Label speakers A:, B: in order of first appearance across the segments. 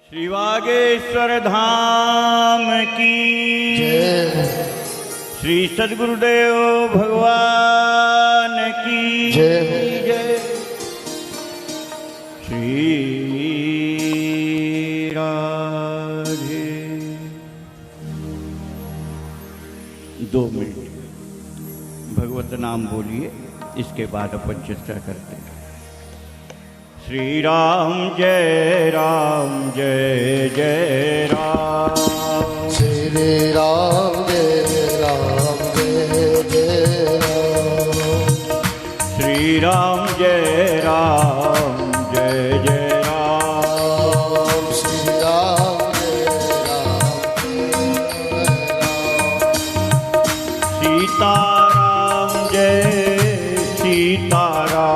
A: श्री वागेश्वर धाम की
B: जय।
A: श्री सद्गुरुदेव भगवान की
B: जय।
A: जय। श्री राधे। 2 मिनट भगवत नाम बोलिए, इसके बाद अपन चर्चा करते हैं। श्री राम जय जय राम।
B: श्री राम जय जय राम।
A: श्री राम जय जय राम।
B: श्री राम जय राम।
A: सीताराम जय सीताराम।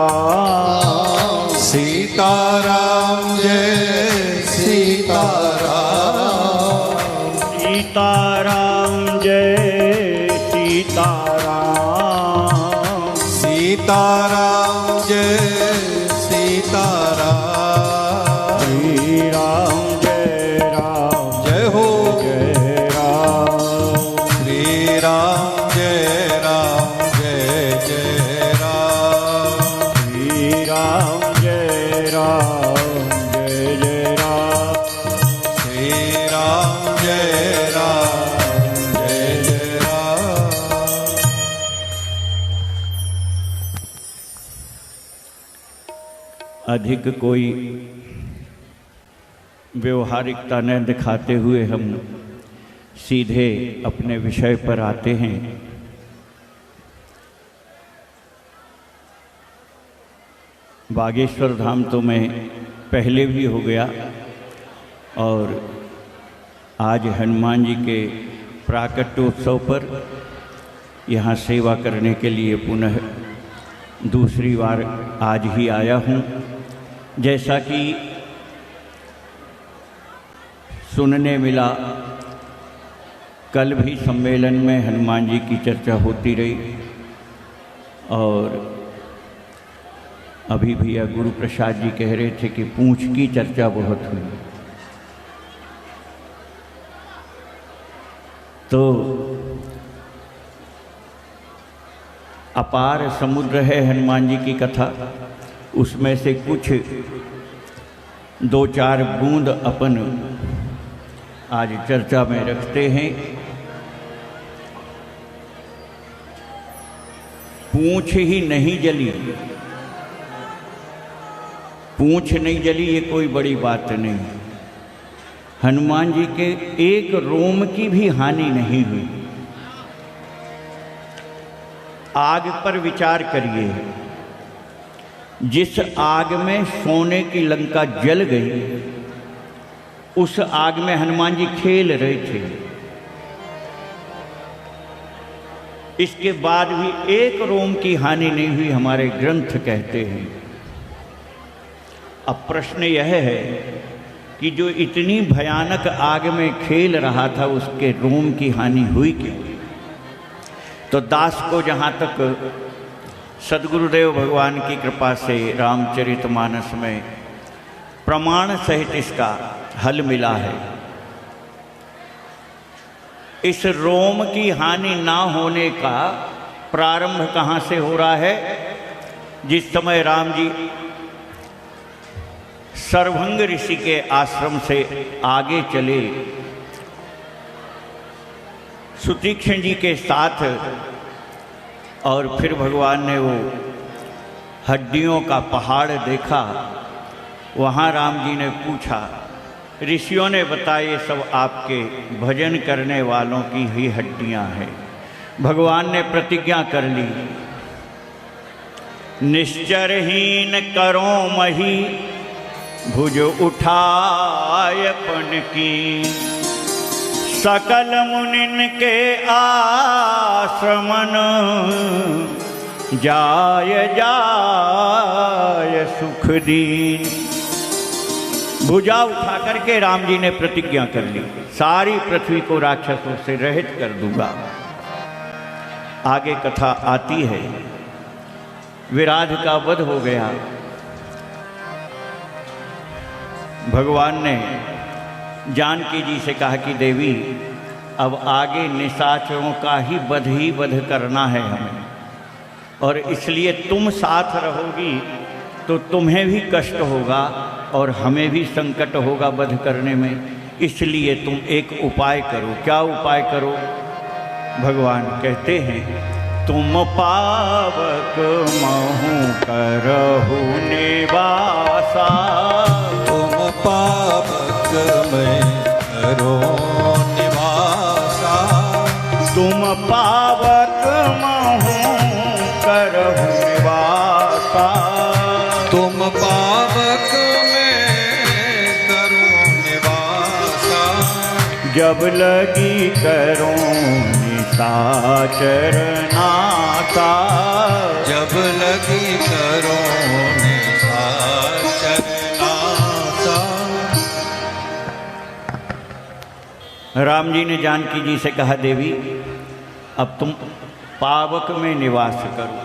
B: सीताराम जय सीताराम।
A: सीताराम जय सीताराम।
B: सीताराम जय सीताराम।
A: श्री राम
B: जय हो
A: जय राम।
B: श्री राम जय जय राम।
A: श्री राम जय जय राम।
B: श्री राम जय जय राम।
A: अधिक कोई व्यवहारिकता न दिखाते हुए हम सीधे अपने विषय पर आते हैं। बागेश्वर धाम तो मैं पहले भी हो गया और आज हनुमान जी के प्राकट्योत्सव पर यहाँ सेवा करने के लिए पुनः दूसरी बार आज ही आया हूँ। जैसा कि सुनने मिला, कल भी सम्मेलन में हनुमान जी की चर्चा होती रही और अभी भैया गुरु प्रसाद जी कह रहे थे कि पूंछ की चर्चा बहुत हुई। तो अपार समुद्र है हनुमान जी की कथा, उसमें से कुछ 2-4 बूंद अपन आज चर्चा में रखते हैं। पूंछ ही नहीं जली, पूंछ नहीं जली ये कोई बड़ी बात नहीं। हनुमान जी के एक रोम की भी हानि नहीं हुई। आग पर विचार करिए, जिस आग में सोने की लंका जल गई, उस आग में हनुमान जी खेल रहे थे। इसके बाद भी एक रोम की हानि नहीं हुई, हमारे ग्रंथ कहते हैं। अब प्रश्न यह है कि जो इतनी भयानक आग में खेल रहा था, उसके रोम की हानि हुई क्यों? तो दास को जहाँ तक सद्गुरुदेव भगवान की कृपा से रामचरितमानस में प्रमाण सहित इसका हल मिला है। इस रोम की हानि ना होने का प्रारंभ कहाँ से हो रहा है? जिस समय राम जी सर्वभंग ऋषि के आश्रम से आगे चले, सुतीक्ष्ण जी के साथ, और फिर भगवान ने वो हड्डियों का पहाड़ देखा। वहाँ राम जी ने पूछा, ऋषियों ने बताया ये सब आपके भजन करने वालों की ही हड्डियाँ हैं। भगवान ने प्रतिज्ञा कर ली, निश्चरहीन करो मही, भुज उठायपन की, सकल मुनिन के आश्रमन, जाय जाय सुख दीन। भुजा उठा करके राम जी ने प्रतिज्ञा कर ली, सारी पृथ्वी को राक्षसों से रहित कर दूंगा। आगे कथा आती है, विराध का वध हो गया। भगवान ने जानकी जी से कहा कि देवी अब आगे निशाचरों का ही वध करना है हमें, और इसलिए तुम साथ रहोगी तो तुम्हें भी कष्ट होगा और हमें भी संकट होगा वध करने में, इसलिए तुम एक उपाय करो। क्या उपाय करो? भगवान कहते हैं, तुम पावक महु करहु निवासा।
B: तुम पावक में करो निवासा।
A: तुम पावक महु करहु निवासा।
B: तुम पावक में करो निवासा।
A: जब लगी करो निशाचर नासा।
B: जब लगी करो निशाचर नासा।
A: राम जी ने जानकी जी से कहा, देवी अब तुम पावक में निवास करो।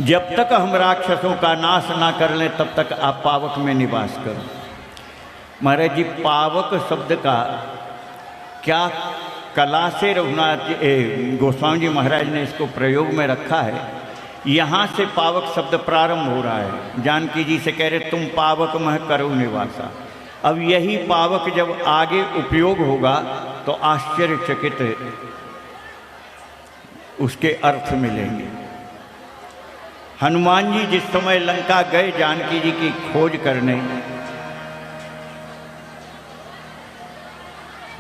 A: जब तक हम राक्षसों का नाश ना कर लें तब तक आप पावक में निवास करो। महाराज जी, पावक शब्द का क्या कला से रघुनाथ गोस्वामी जी महाराज ने इसको प्रयोग में रखा है। यहाँ से पावक शब्द प्रारंभ हो रहा है। जानकी जी से कह रहे तुम पावक में करो निवासा। अब यही पावक जब आगे उपयोग होगा तो आश्चर्यचकित उसके अर्थ मिलेंगे। हनुमान जी जिस समय लंका गए जानकी जी की खोज करने,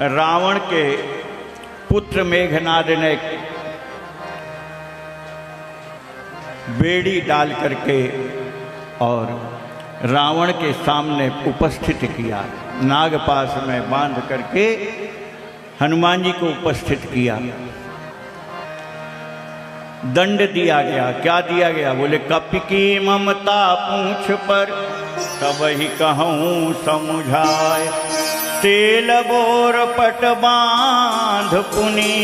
A: रावण के पुत्र मेघनाद ने बेड़ी डाल करके और रावण के सामने उपस्थित किया, नागपाश में बांध करके हनुमान जी को उपस्थित किया। दंड दिया गया। क्या दिया गया? बोले, कपि की ममता पूंछ पर तब ही कहूँ समुझाए। तेल बोर पट बांध पुनि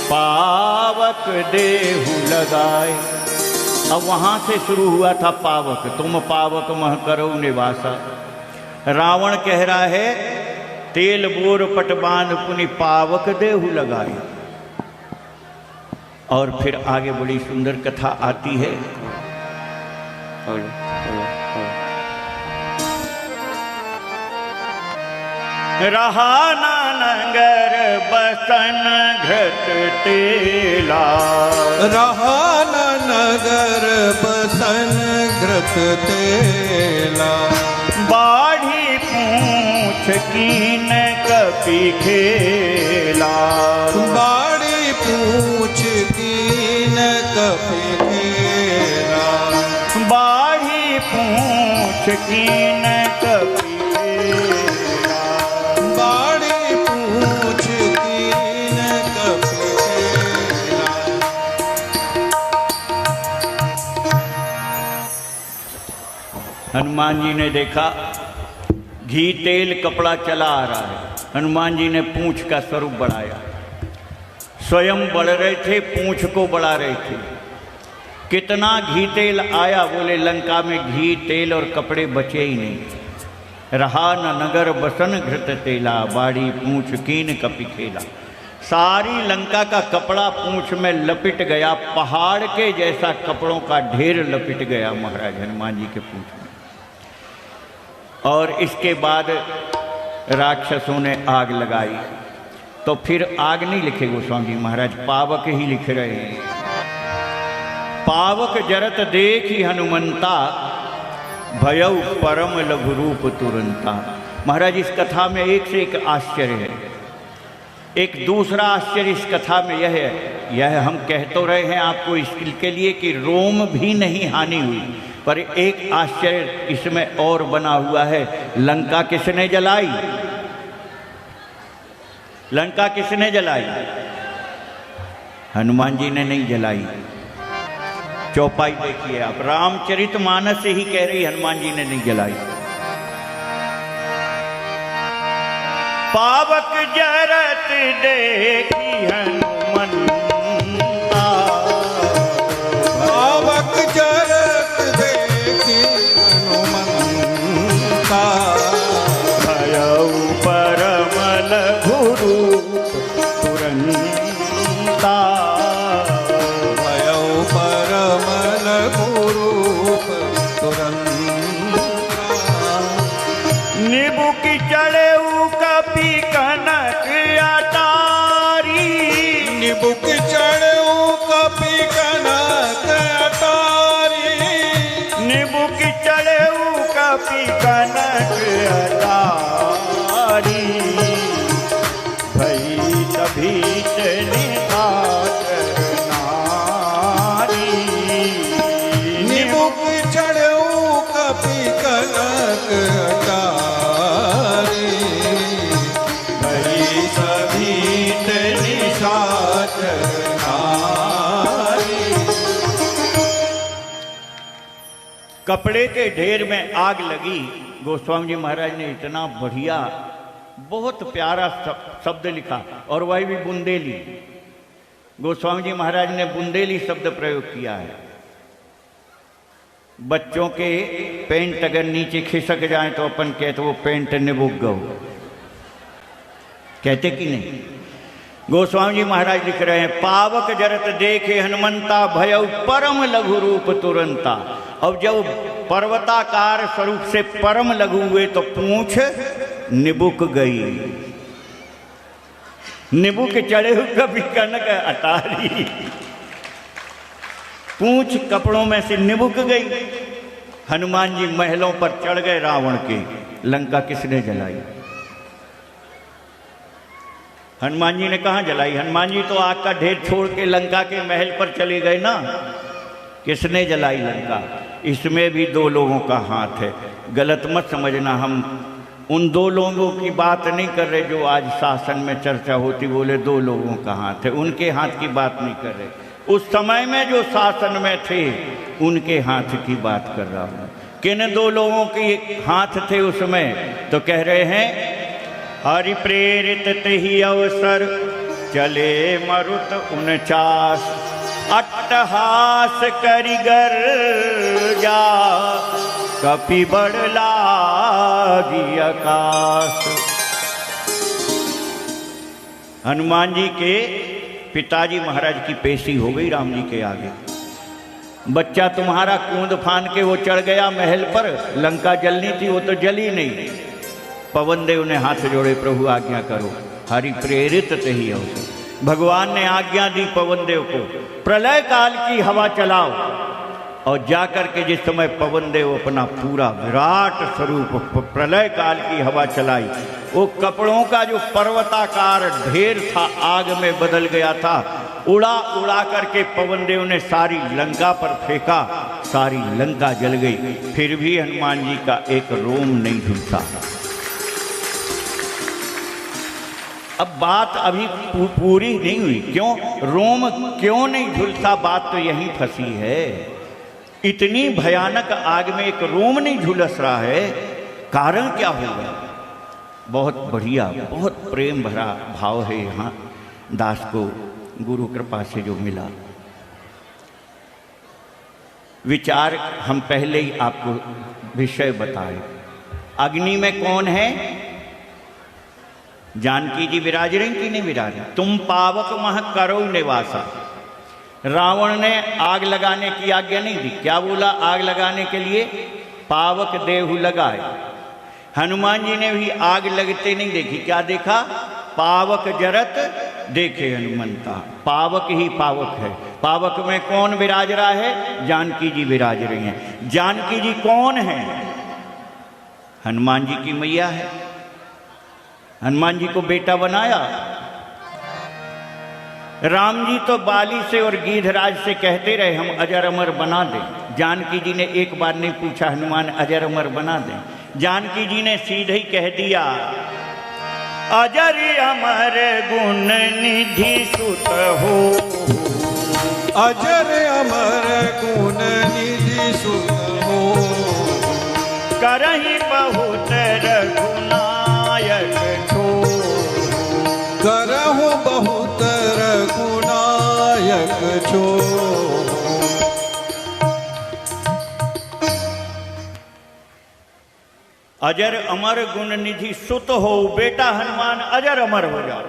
A: पावक देहु लगाए। अब वहाँ से शुरू हुआ था पावक। तुम पावक मह करो निवासा। रावण कह रहा है तेल बोर पट बांध पुनि पावक देहु लगाए। और फिर आगे बड़ी सुंदर कथा आती है। रहा ना नगर बसन घृत तेला।
B: रहा न नगर बसन घृत तेला।
A: बाढ़ी पूछ कीन कपि खेला।
B: बाड़ी पूछ कीन कपि खेला।
A: बाढ़ी पूछ कीन कपि खेला।
B: बाड़ी पूछ कीन कपि खेला।
A: हनुमान जी ने देखा घी तेल कपड़ा चला आ रहा है। हनुमान जी ने पूंछ का स्वरूप बढ़ाया। स्वयं बढ़ रहे थे, पूंछ को बढ़ा रहे थे। कितना घी तेल आया? बोले लंका में घी तेल और कपड़े बचे ही नहीं। रहा न नगर बसन घृत तेला। बाड़ी पूंछ कीन कपि खेला। सारी लंका का कपड़ा पूंछ में लपिट गया। पहाड़ के जैसा कपड़ों का ढेर लपिट गया महाराज हनुमान जी के पूंछ में। और इसके बाद राक्षसों ने आग लगाई। तो फिर आग नहीं लिखे गोस्वामी जी महाराज, पावक ही लिख रहे हैं। पावक जरत देखी हनुमंता भयउ परम लघु रूप तुरंता। महाराज इस कथा में एक से एक आश्चर्य है। एक दूसरा आश्चर्य इस कथा में यह हम कह तो रहे हैं आपको इसके लिए कि रोम भी नहीं हानि हुई, पर एक आश्चर्य इसमें और बना हुआ है। लंका किसने जलाई? लंका किसने जलाई? हनुमान जी ने नहीं जलाई। चौपाई देखिए आप, रामचरितमानस ही कह रही हनुमान जी ने नहीं जलाई। पावक जरत देखी हनुमंता।
B: पावक जरत देखी हनुमंता।
A: भयउ निबुक चढ़े कपि कनक अटारी,
B: निबुक चढ़े कपि कनक अटारी,
A: निबुक चढ़े कपि कनक अटारी, भई तभी निहात नारी।
B: निबुक चढ़े कपि कनक अटारी,
A: भई तभी निहात नारी। कपड़े के ढेर में आग लगी। गोस्वामी जी महाराज ने इतना बढ़िया बहुत प्यारा शब्द लिखा, और वही भी बुंदेली। गोस्वामी जी महाराज ने बुंदेली शब्द प्रयोग किया है। बच्चों के पेंट अगर नीचे खिसक जाए तो अपन कहते वो पेंट निबुक गो, कहते कि नहीं। गोस्वामी जी महाराज लिख रहे हैं, पावक जरत देखे हनुमंता भयउ परम लघु रूप तुरंता। अब जब पर्वताकार स्वरूप से परम लघु हुए तो पूंछ निबुक गई। निबुक चढ़े कभी कनक अटारी, पूंछ कपड़ों में से निबुक गई। हनुमान जी महलों पर चढ़ गए रावण के। लंका किसने जलाई? हनुमान जी ने कहाँ जलाई? हनुमान जी तो आग का ढेर छोड़ के लंका के महल पर चले गए ना। किसने जलाई लंका? इसमें भी दो लोगों का हाथ है। गलत मत समझना, हम उन दो लोगों की बात नहीं कर रहे जो आज शासन में चर्चा होती, बोले दो लोगों का हाथ है, उनके हाथ की बात नहीं कर रहे। उस समय में जो शासन में थे उनके हाथ की बात कर रहा हूँ। किन दो लोगों के हाथ थे उसमें? तो कह रहे हैं, हरि प्रेरित तहि अवसर चले मरुत 49, अट्टहास करिगर जा कपि बढ़ लागी आकाश। हनुमान जी के पिताजी महाराज की पेशी हो गई राम जी के आगे। बच्चा तुम्हारा कूद फान के वो चढ़ गया महल पर, लंका जलनी थी वो तो जली नहीं। पवन देव ने हाथ जोड़े, प्रभु आज्ञा करो। हरि प्रेरित तहि अवसर, भगवान ने आज्ञा दी पवन देव को, प्रलय काल की हवा चलाओ। और जाकर के जिस समय पवन देव अपना पूरा विराट स्वरूप प्रलय काल की हवा चलाई, वो कपड़ों का जो पर्वताकार ढेर था आग में बदल गया था। उड़ा उड़ा करके पवन देव ने सारी लंका पर फेंका, सारी लंका जल गई। फिर भी हनुमान जी का एक रोम नहीं झुलसा। अब बात अभी पूरी नहीं हुई। क्यों रोम क्यों नहीं झुलसा? बात तो यहीं फंसी है। इतनी भयानक आग में एक रोम नहीं झुलस रहा है, कारण क्या होगा? बहुत बढ़िया, बहुत प्रेम भरा भाव है यहाँ दास को गुरु कृपा से जो मिला। विचार हम पहले ही आपको विषय बताए। अग्नि में कौन है? जानकी जी विराज रही कि नहीं विराज? तुम पावक मह करो निवासा। रावण ने आग लगाने की आज्ञा नहीं दी। क्या बोला आग लगाने के लिए? पावक देहु लगाए। हनुमान जी ने भी आग लगते नहीं देखी। क्या देखा? पावक जरत देखे हनुमंता। पावक ही पावक है। पावक में कौन विराज रहा है? जानकी जी विराज रही हैं। जानकी जी कौन है? हनुमान जी की मैया है। हनुमान जी को बेटा बनाया। राम जी तो बाली से और गीधराज से कहते रहे हम अजर अमर बना दें। जानकी जी ने एक बार नहीं पूछा हनुमान अजर अमर बना दें। जानकी जी ने सीधे ही कह दिया अजर अमर गुण निधि सुत हो।
B: अजर अमर गुण निधि सुत हो।
A: करहि बहुत रघुनायक छो।
B: करहु बहुत रघुनायक छो।
A: अजर अमर गुण निधि सुत हो। बेटा हनुमान अजर अमर हो जाओ,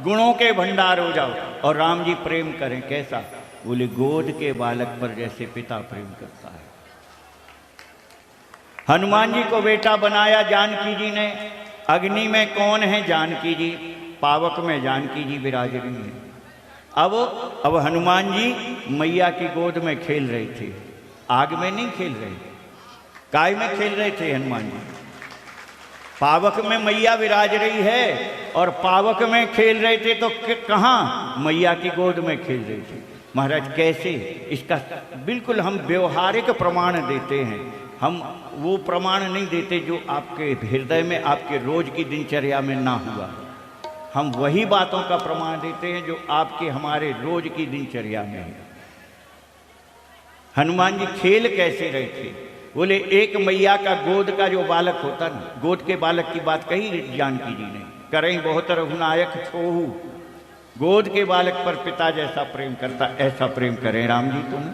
A: गुणों के भंडार हो जाओ। और राम जी प्रेम करें कैसा? बोले गोद के बालक पर जैसे पिता प्रेम करता है। हनुमान जी को बेटा बनाया जानकी जी ने। अग्नि में कौन है? जानकी जी। पावक में जानकी जी विराज रही हैं। अब हनुमान जी मैया की गोद में खेल रहे थे, आग में नहीं खेल रहे। काय में खेल रहे थे हनुमान जी? पावक में मैया विराज रही है और पावक में खेल रहे थे, तो कहाँ? मैया की गोद में खेल रहे थे। महाराज कैसे? इसका बिल्कुल हम व्यवहारिक प्रमाण देते हैं, हम वो प्रमाण नहीं देते जो आपके हृदय में, आपके रोज की दिनचर्या में ना हुआ। हम वही बातों का प्रमाण देते हैं जो आपके हमारे रोज की दिनचर्या में है। हनुमान जी खेल कैसे रहे थे? बोले एक मैया का गोद का जो बालक होता ना, गोद के बालक की बात कही जानकी जी ने, करें बहुत रघुनायक छोहू, गोद के बालक पर पिता जैसा प्रेम करता ऐसा प्रेम करें राम जी तुम।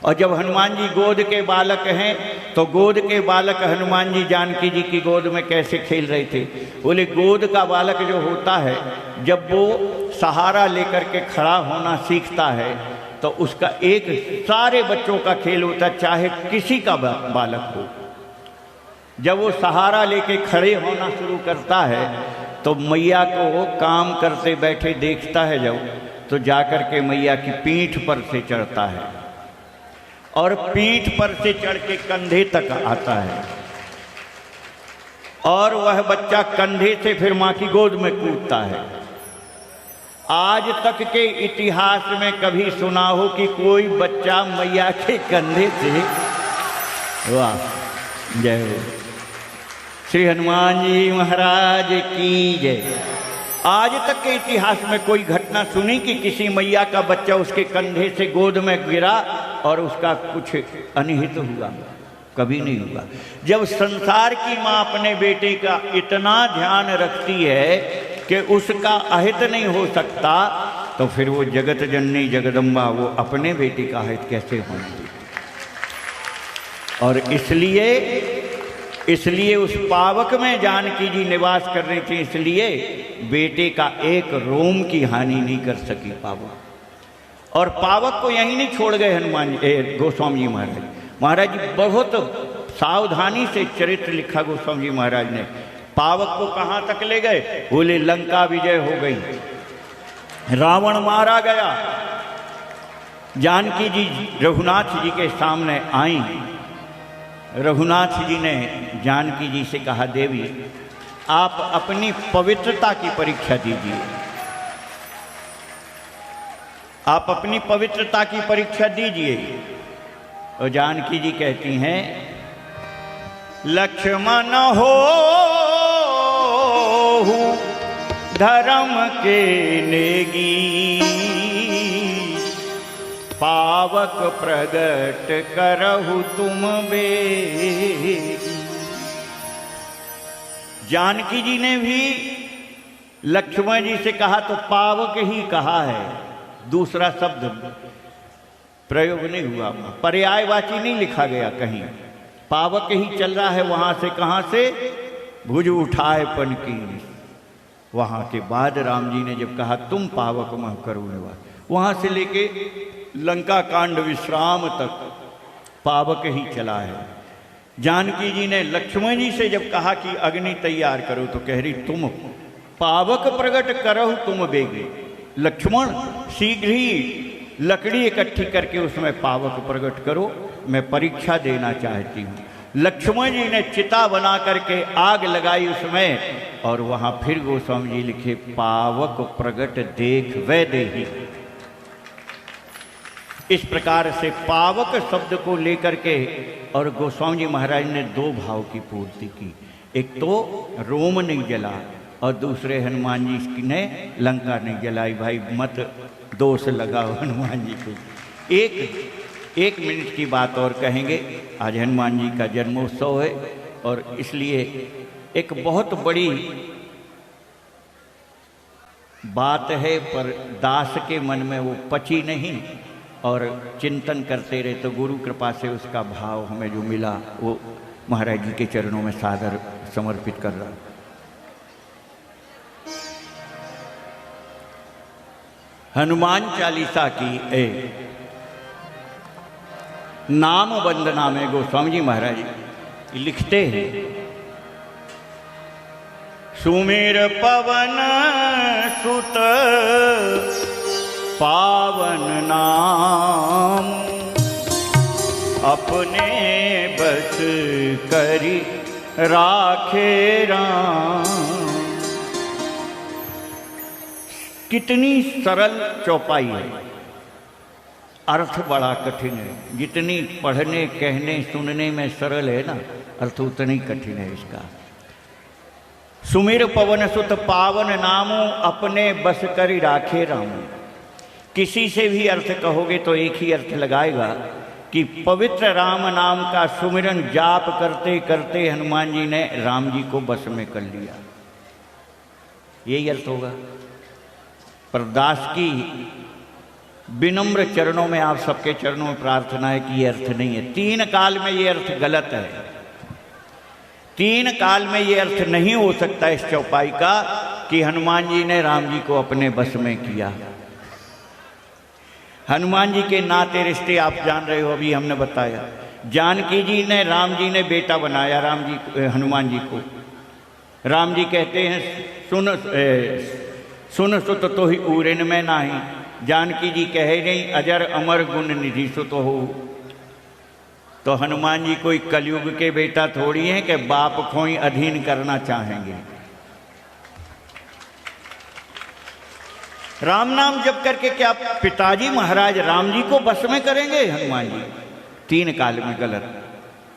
A: और जब हनुमान जी गोद के बालक हैं तो गोद के बालक हनुमान जी जानकी जी की गोद में कैसे खेल रहे थे? बोले गोद का बालक जो होता है, जब वो सहारा लेकर के खड़ा होना सीखता है तो उसका एक सारे बच्चों का खेल होता है, चाहे किसी का बालक हो। जब वो सहारा लेके खड़े होना शुरू करता है तो मैया को काम करते बैठे देखता है जब, तो जाकर के मैया की पीठ पर से चढ़ता है और पीठ पर से चढ़ के कंधे तक आता है और वह बच्चा कंधे से फिर मां की गोद में कूदता है। आज तक के इतिहास में कभी सुना हो कि कोई बच्चा मैया के कंधे से, वाह जय हो श्री हनुमान जी महाराज की जय। आज तक के इतिहास में कोई घटना सुनी कि किसी मैया का बच्चा उसके कंधे से गोद में गिरा और उसका कुछ अनिहित हुआ? कभी नहीं हुआ। जब संसार की माँ अपने बेटे का इतना ध्यान रखती है कि उसका अहित नहीं हो सकता, तो फिर वो जगत जननी जगदम्बा वो अपने बेटे का अहित कैसे होंगे? और इसलिए उस पावक में जानकी जी निवास कर रही थी, इसलिए बेटे का एक रोम की हानि नहीं कर सकी पावक। और पावक को यहीं नहीं छोड़ गए हनुमान गोस्वामी जी महाराज। महाराज जी बहुत सावधानी से चरित्र लिखा गोस्वामी जी महाराज ने। पावक को कहाँ तक ले गए? बोले लंका विजय हो गई, रावण मारा गया, जानकी जी रघुनाथ जी के सामने आई। रघुनाथ जी ने जानकी जी से कहा, देवी आप अपनी पवित्रता की परीक्षा दीजिए, आप अपनी पवित्रता की परीक्षा दीजिए। और जानकी जी कहती हैं, लक्ष्मण हो धर्म के नेगी, पावक प्रगट करहु तुम बेगी। जानकी जी ने भी लक्ष्मण जी से कहा तो पावक ही कहा है, दूसरा शब्द प्रयोग नहीं हुआ, पर्यायवाची नहीं लिखा गया कहीं, पावक ही चल रहा है। वहां से कहां से? भुज उठाए पन की। वहां के बाद राम जी ने जब कहा तुम पावक मह करुणवा, वहां से लेके लंका कांड विश्राम तक पावक ही चला है। जानकी जी ने लक्ष्मण जी से जब कहा कि अग्नि तैयार करो, तो कह रही तुम पावक प्रकट करो तुम बेगे। लक्ष्मण शीघ्र ही लकड़ी इकट्ठी करके उसमें पावक प्रकट करो, मैं परीक्षा देना चाहती हूँ। लक्ष्मण जी ने चिता बना करके आग लगाई उसमें, और वहां फिर गोस्वामी जी लिखे पावक प्रगट देख वै देही। इस प्रकार से पावक शब्द को लेकर के और गोस्वामी जी महाराज ने दो भाव की पूर्ति की। एक तो रोम नहीं जला और दूसरे हनुमान जी ने लंका नहीं जलाई। भाई मत दोष लगाओ हनुमान जी को। एक मिनट की बात और कहेंगे। आज हनुमान जी का जन्मोत्सव है और इसलिए एक बहुत बड़ी बात है, पर दास के मन में वो पची नहीं और चिंतन करते रहे, तो गुरु कृपा से उसका भाव हमें जो मिला वो महाराज जी के चरणों में सादर समर्पित कर रहा। हनुमान चालीसा की नाम वंदना में गोस्वामी जी महाराज लिखते हैं, सुमिर पवन सुत पावन नाम, अपने बस करी राखे राम। कितनी सरल चौपाई है, अर्थ बड़ा कठिन है। जितनी पढ़ने कहने सुनने में सरल है ना, अर्थ उतना ही कठिन है इसका। सुमिर पवन सुत पावन नामो, अपने बस करी राखे रामो। किसी से भी अर्थ कहोगे तो एक ही अर्थ लगाएगा कि पवित्र राम नाम का सुमिरन जाप करते करते हनुमान जी ने राम जी को बस में कर लिया, यही अर्थ होगा। पर दास की विनम्र चरणों में, आप सबके चरणों में प्रार्थना है कि ये अर्थ नहीं है। तीन काल में ये अर्थ गलत है, तीन काल में ये अर्थ नहीं हो सकता इस चौपाई का कि हनुमान जी ने राम जी को अपने बस में किया। हनुमान जी के नाते रिश्ते आप जान रहे हो, अभी हमने बताया। जानकी जी ने राम जी ने बेटा बनाया राम जी हनुमान जी को। राम जी कहते हैं सुन सुत तो ही उरेन में नाही, जानकी जी कहे नहीं अजर अमर गुण निधि सुत हो। तो हनुमान जी कोई कलयुग के बेटा थोड़ी हैं कि बाप खोई अधीन करना चाहेंगे। राम नाम जप करके क्या पिताजी महाराज राम जी को बस में करेंगे हनुमान जी? तीन काल में गलत,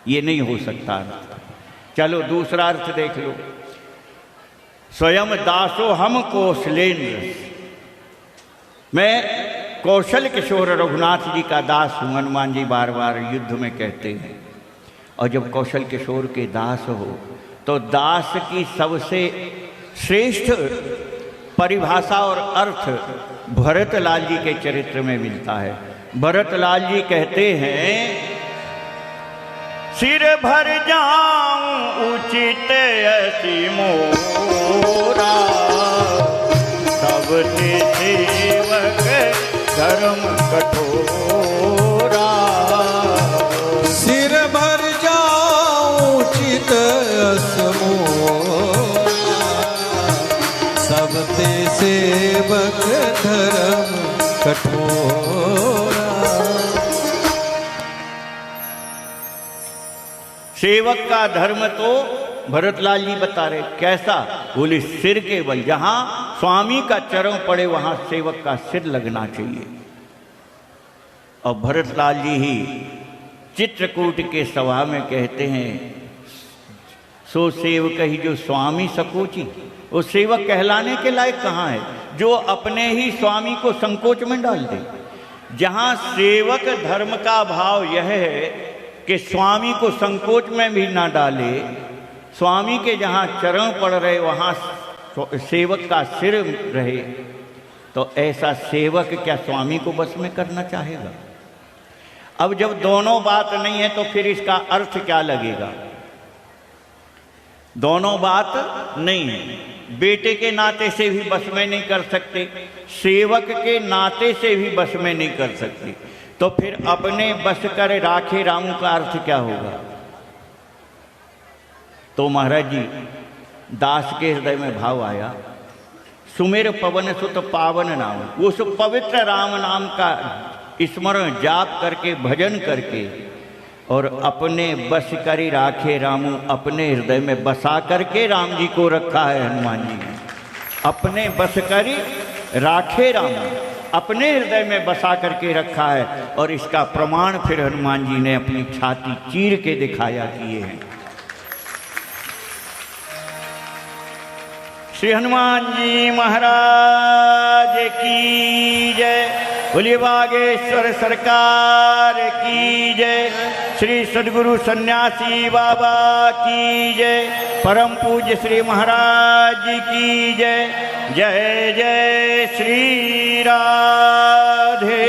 A: ये नहीं हो सकता। चलो दूसरा अर्थ देख लो, स्वयं दासो हम कौशलेन्द्र। मैं कौशल किशोर रघुनाथ जी का दास हूँ, हनुमान जी बार बार युद्ध में कहते हैं। और जब कौशल किशोर के दास हो तो दास की सबसे श्रेष्ठ परिभाषा और अर्थ भरतलाल जी के चरित्र में मिलता है। भरतलाल जी कहते हैं, सिर भर जाऊं उचित ऐसी मोरा, तब ते सेवक धर्म कठोरा।
B: सिर भर जाऊं उचित समोरा, सब ते सेवक धर्म कठोरा।
A: सेवक का धर्म तो भरतलाल जी बता रहे, कैसा? बोले सिर के बल, जहां स्वामी का चरण पड़े वहां सेवक का सिर लगना चाहिए। और भरतलाल जी ही चित्रकूट के सभा में कहते हैं, सो सेवक ही जो स्वामी सकोची। वो सेवक कहलाने के लायक कहाँ है जो अपने ही स्वामी को संकोच में डाल दे। जहां सेवक धर्म का भाव यह है कि स्वामी को संकोच में भी ना डाले, स्वामी के जहाँ चरण पड़ रहे वहाँ सेवक का सिर रहे, तो ऐसा सेवक क्या स्वामी को बस में करना चाहेगा? अब जब दोनों बात नहीं है तो फिर इसका अर्थ क्या लगेगा? दोनों बात नहीं है। बेटे के नाते से भी बस में नहीं कर सकते, सेवक के नाते से भी बस में नहीं कर सकते, तो फिर अपने बस कर राखे रामू का अर्थ क्या होगा? तो महाराज जी दास के हृदय में भाव आया, सुमेर पवन सुत पावन नाम। उस पवित्र राम नाम का स्मरण जाप करके भजन करके और अपने बस करी राखे रामू, अपने हृदय में बसा करके राम जी को रखा है हनुमान जी ने। अपने बस करी राखे रामू, अपने हृदय में बसा करके रखा है। और इसका प्रमाण फिर हनुमान जी ने अपनी छाती चीर के दिखाया किए हैं। श्री हनुमान जी महाराज की जय। बोलिए बागेश्वर सरकार की जय। श्री सद्गुरु सन्यासी बाबा की जय। परम पूज्य श्री महाराज की जय। जय जय श्री राधे।